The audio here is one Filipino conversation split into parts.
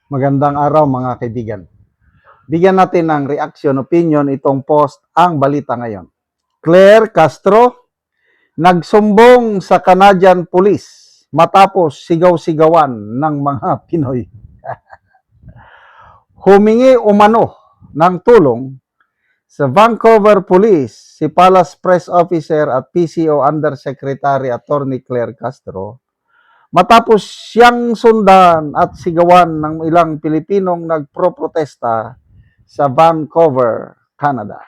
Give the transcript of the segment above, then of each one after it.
Magandang araw mga kaibigan. Bigyan natin ng reaction, opinion itong post ang balita ngayon. Claire Castro nagsumbong sa Canadian Police matapos sigaw-sigawan ng mga Pinoy. Humingi umano ng tulong sa Vancouver Police si Palace Press Officer at PCO Undersecretary Attorney Claire Castro matapos siyang sundan at sigawan ng ilang Pilipinong nagpro-protesta sa Vancouver, Canada.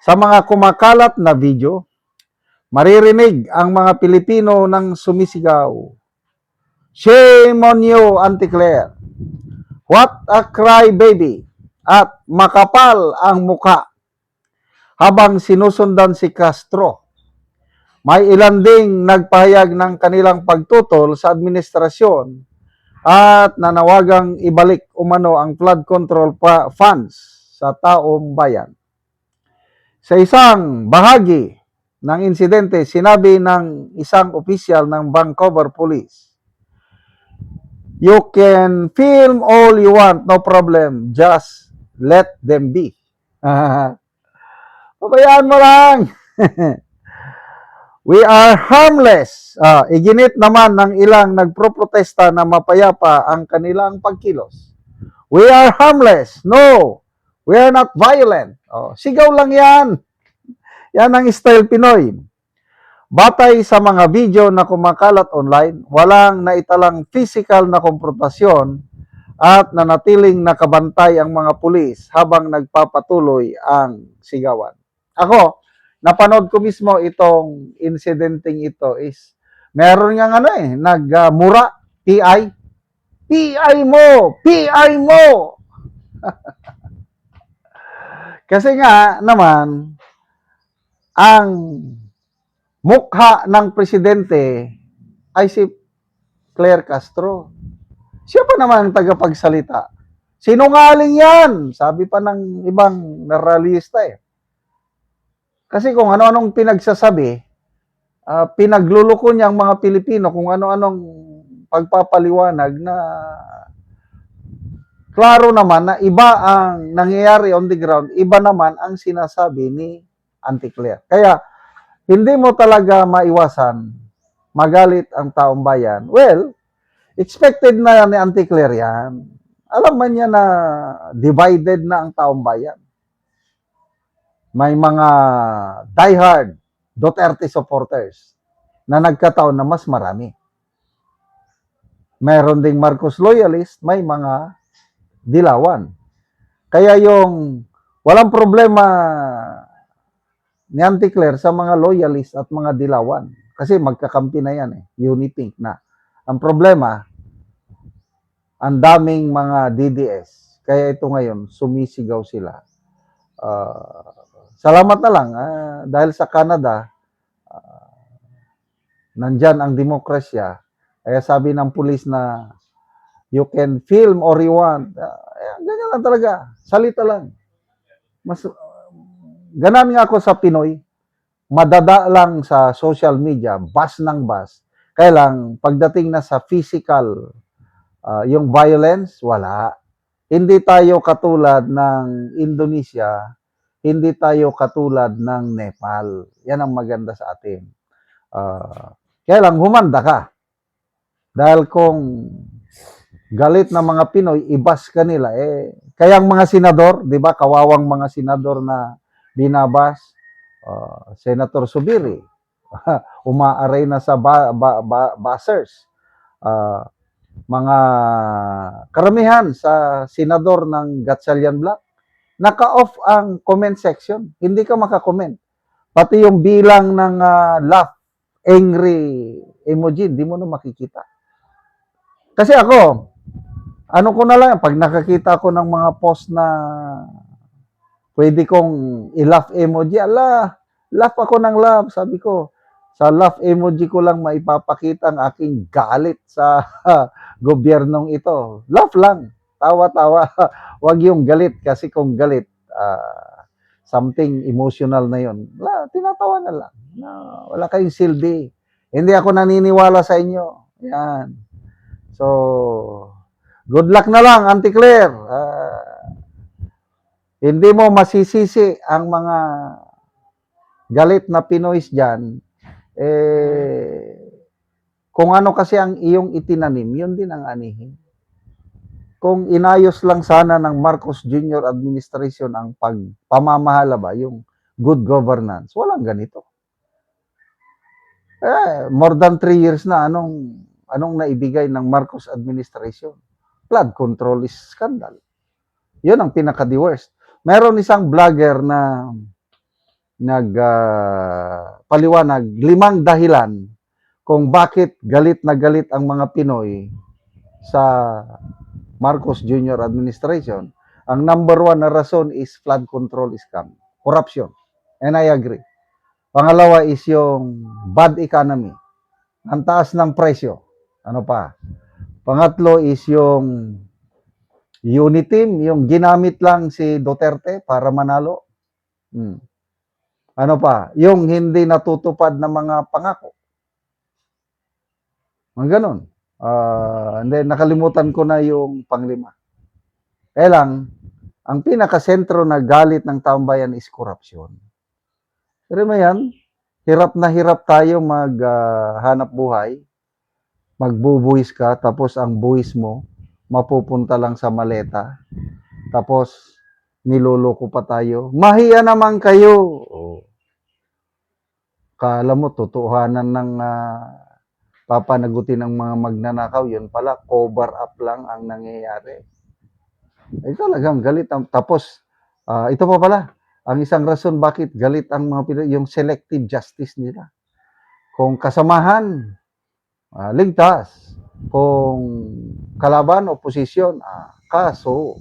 Sa mga kumakalat na video, maririnig ang mga Pilipino nang sumisigaw, "Shame on you, Auntie Claire! What a crybaby!" At "makapal ang muka." Habang sinusundan si Castro, may ilan ding nagpahayag ng kanilang pagtutol sa administrasyon at nanawagang ibalik umano ang flood control funds sa taong bayan. Sa isang bahagi ng insidente, sinabi ng isang opisyal ng Vancouver Police, "You can film all you want, no problem. Just let them be." Pabayaan mo lang. "We are harmless." Iginit naman ng ilang nagpro-protesta na mapayapa ang kanilang pagkilos. "We are harmless. No, we are not violent." Sigaw lang yan. Yan ang style Pinoy. Batay sa mga video na kumakalat online, walang naitalang physical na konfrontasyon at nanatiling nakabantay ang mga pulis habang nagpapatuloy ang sigawan. Ako, napanood ko mismo itong incidenting ito is meron nga nagmura, PI. PI mo! PI mo! Kasi nga naman, ang mukha ng presidente ay si Claire Castro. Siya pa naman ang tagapagsalita. Sinungaling yan! Sabi pa ng ibang naralista eh. Kasi kung ano-anong pinagsasabi, pinagluluko niya ang mga Pilipino kung ano-anong pagpapaliwanag na klaro naman na iba ang nangyayari on the ground, iba naman ang sinasabi ni Auntie Claire. Kaya, hindi mo talaga maiwasan magalit ang taong bayan. Well, expected na ni Auntie Claire yan. Alam man niya na divided na ang taong bayan. May mga diehard Duterte supporters na nagkataon na mas marami. Meron ding Marcos loyalist, may mga dilawan. Kaya yung walang problema ni Auntie Claire sa mga loyalist at mga dilawan. Kasi magkakampi na yan Unipink na. Ang problema, ang daming mga DDS. Kaya ito ngayon, sumisigaw sila. Salamat na lang dahil sa Canada, nandyan ang demokrasya. Kaya sabi ng pulis na you can film or you want. Ganyan lang talaga. Salita lang. Mas ganan nga ako sa Pinoy, madada lang sa social media, bas ng bas. Kaya lang, pagdating na sa physical, yung violence, wala. Hindi tayo katulad ng Indonesia, hindi tayo katulad ng Nepal. Yan ang maganda sa atin. Kaya lang, humanda ka. Dahil kung galit na mga Pinoy, ibas ka nila. Kaya ang mga senador, di ba, kawawang mga senador na binabas, Senator Subiri, umaaray na sa buzzers. Mga karamihan sa senador ng Gatchalian Black, naka-off ang comment section. Hindi ka makakomment. Pati yung bilang ng laugh, angry emoji, hindi mo na makikita. Kasi ako, ano ko na lang, pag nakakita ko ng mga post na pwede kong i-laugh emoji, laugh ako ng laugh. Sabi ko, sa laugh emoji ko lang maipapakita ang aking galit sa gobyernong ito. Laugh lang, tawa-tawa. Huwag yung galit kasi kung galit, something emotional na yun. Tinatawa na lang. Wala kayong silbi. Hindi ako naniniwala sa inyo. Yan. So, Good luck na lang, Auntie Claire. Hindi mo masisisi ang mga galit na Pinoys dyan. Kung ano kasi ang iyong itinanim, yun din ang anihin. Kung inayos lang sana ng Marcos Jr. administration ang pamamahala ba, yung good governance, walang ganito. More than 3 years na, anong naibigay ng Marcos administration? Flood control is scandal. Yun ang pinaka-the worst. Meron isang vlogger na paliwanag 5 dahilan kung bakit galit na galit ang mga Pinoy sa Marcos Jr. administration. Ang number 1 na rason is flood control scam, corruption. And I agree. Pangalawa is yung bad economy. Ang taas ng presyo. Ano pa? Pangatlo is yung uniteam, yung ginamit lang si Duterte para manalo. Ano pa? Yung hindi natutupad na mga pangako. Mga ganun. And then nakalimutan ko na yung panglima. Kaya lang, ang pinakasentro na galit ng taong bayan is corruption. Pero yan, hirap na hirap tayo maghanap buhay. Magbubuwis ka, tapos ang buwis mo, mapupunta lang sa maleta. Tapos, niloloko pa tayo. Mahiya naman kayo. Kala mo, totohanan ng papanagutin ng mga magnanakaw, yun pala, cover up lang ang nangyayari. Ay talagang galit. Tapos, ito pa pala, ang isang rason bakit galit ang mga Pinoy, yung selective justice nila. Kung kasamahan, ligtas. Kung kalaban, oposisyon, kaso.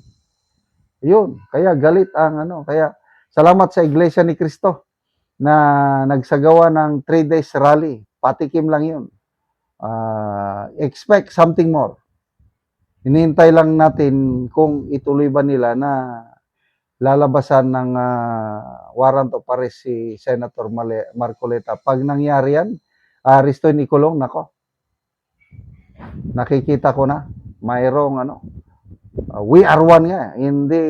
Yun, kaya galit ang kaya salamat sa Iglesia ni Cristo na nagsagawa ng 3 days rally. Patikim lang yun. Expect something more. Hinihintay lang natin kung ituloy ba nila na lalabasan ng warrant of arrest si Senator Marcoleta. Pag nangyari yan, aristoy ni Kulong, nako. Nakikita ko na, mayroong we are one nga. Hindi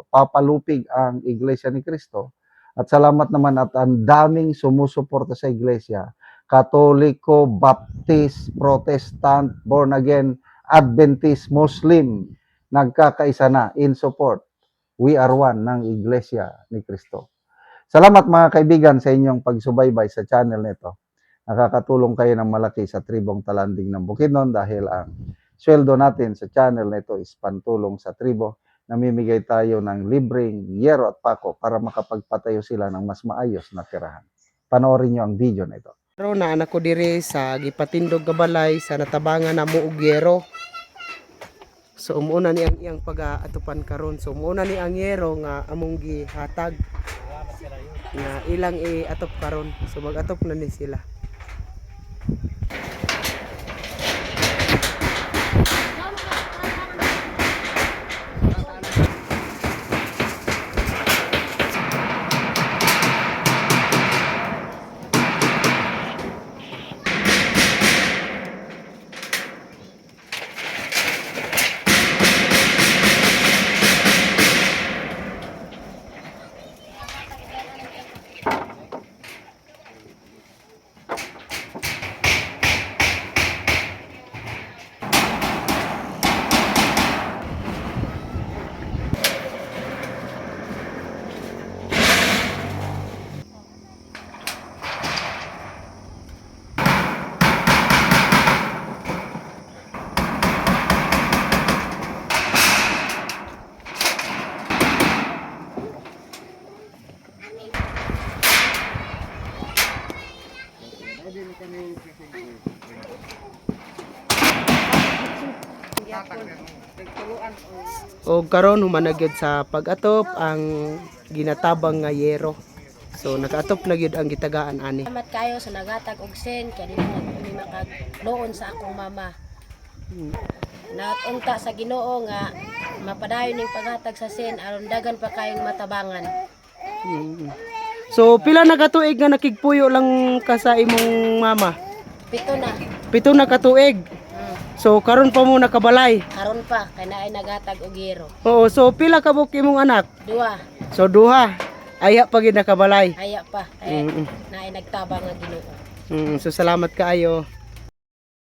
papalupig ang Iglesia ni Cristo. At salamat naman at ang daming sumusuporta sa Iglesia. Katoliko, Baptist, Protestant, born again, Adventist, Muslim, nagkakaisa na in support. We are one ng Iglesia ni Cristo. Salamat mga kaibigan sa inyong pagsubaybay sa channel nito. Nakakatulong kayo ng malaki sa tribong Talanding ng Bukidnon dahil ang sweldo natin sa channel nito is pantulong sa tribo. Namimigay tayo ng libreng yero at pako para makapagpatayo sila ng mas maayos na tirahan. Panoorin nyo ang video na ito. Pero na anak ko diri sa gipatindog nga balay sa natabangan na muugyero. So umuuna ni ang iyang pag-atupan karon. So umuuna ni ang yero nga among gihatag nga ilang i-atop karon. So mag-atop na ni sila. O karon humanagyod sa pag-atop ang ginatabang nga yero. So nag-atop na gyud ang gitagaan ani. Salamat kayo sa nagatag og sen kay dili makagloon sa akong mama. Natunta sa Ginoo nga mapadayon ning paghatag sa sen aron dagan pa kayong matabangan. So pila na katuig nga nakigpuyo lang ka sa imong mama? 7 na. 7 na katuig. So karon pa mo nakabalay. Karon pa kay naay naghatag og yero. Oo, so pila ka buok imong anak? Duwa, So duha. Aya pa gid nakabalay. aya pa kay Mm. naay nagtabang nga Ginoo. So salamat kaayo.